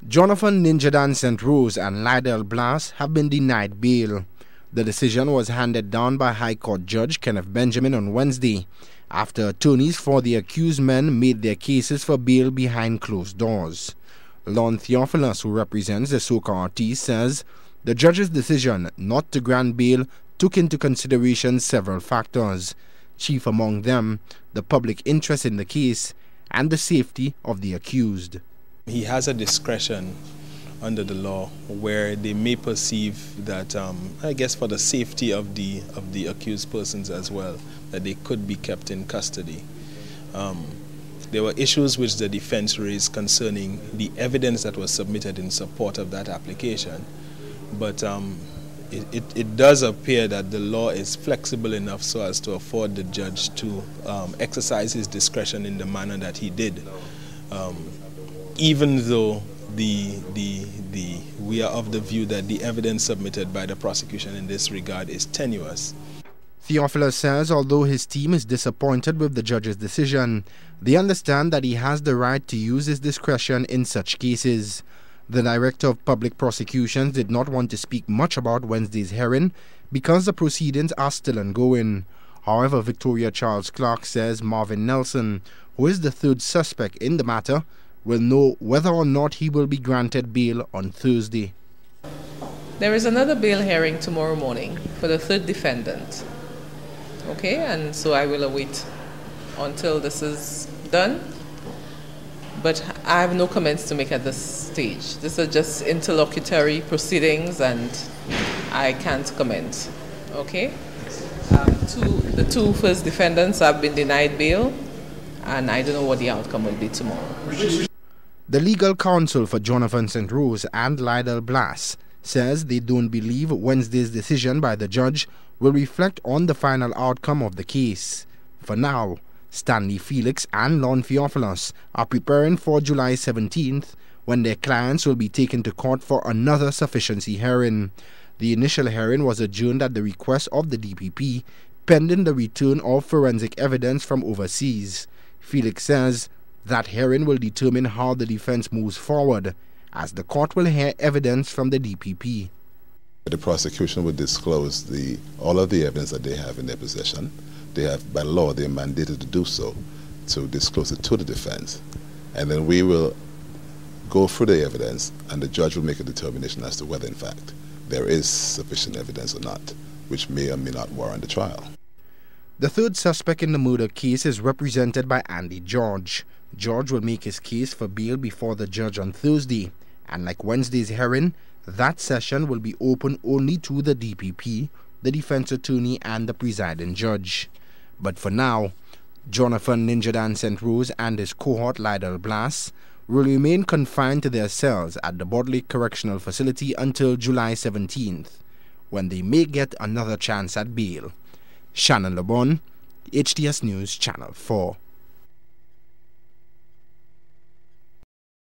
Jonathan Ninjadan St.Rose and Lydel Blasse have been denied bail. The decision was handed down by High Court Judge Kenneth Benjamin on Wednesday, after attorneys for the accused men made their cases for bail behind closed doors. Lon Theophilus, who represents the soca artiste, says the judge's decision not to grant bail took into consideration several factors, chief among them the public interest in the case and the safety of the accused. He has a discretion under the law where they may perceive that, I guess for the safety of the accused persons as well, that they could be kept in custody. There were issues which the defense raised concerning the evidence that was submitted in support of that application, but it does appear that the law is flexible enough so as to afford the judge to exercise his discretion in the manner that he did. Even though we are of the view that the evidence submitted by the prosecution in this regard is tenuous. Theophilus says although his team is disappointed with the judge's decision, they understand that he has the right to use his discretion in such cases. The Director of Public Prosecutions did not want to speak much about Wednesday's hearing because the proceedings are still ongoing. However, Victoria Charles Clark says Marvin Nelson, who is the third suspect in the matter, will know whether or not he will be granted bail on Thursday. There is another bail hearing tomorrow morning for the third defendant. Okay, and so I will await until this is done. But I have no comments to make at this stage. These are just interlocutory proceedings and I can't comment. Okay? The two first defendants have been denied bail and I don't know what the outcome will be tomorrow. The legal counsel for Jonathan St.Rose and Lydel Blasse says they don't believe Wednesday's decision by the judge will reflect on the final outcome of the case. For now, Stanley Felix and Lon Theophilus are preparing for July 17th, when their clients will be taken to court for another sufficiency hearing. The initial hearing was adjourned at the request of the DPP, pending the return of forensic evidence from overseas. Felix says that hearing will determine how the defense moves forward, as the court will hear evidence from the DPP. The prosecution will disclose all of the evidence that they have in their possession. They have, by law, they are mandated to do so, to disclose it to the defense. And then we will go through the evidence, and the judge will make a determination as to whether, in fact, there is sufficient evidence or not, which may or may not warrant the trial. The third suspect in the murder case is represented by Andy George. George will make his case for bail before the judge on Thursday, and like Wednesday's hearing, that session will be open only to the DPP, the defense attorney, and the presiding judge. But for now, Jonathan Ninjadan St.Rose and his cohort Lydel Blasse will remain confined to their cells at the Bodley Correctional Facility until July 17th, when they may get another chance at bail. Shannon LeBon, HTS News, Channel 4.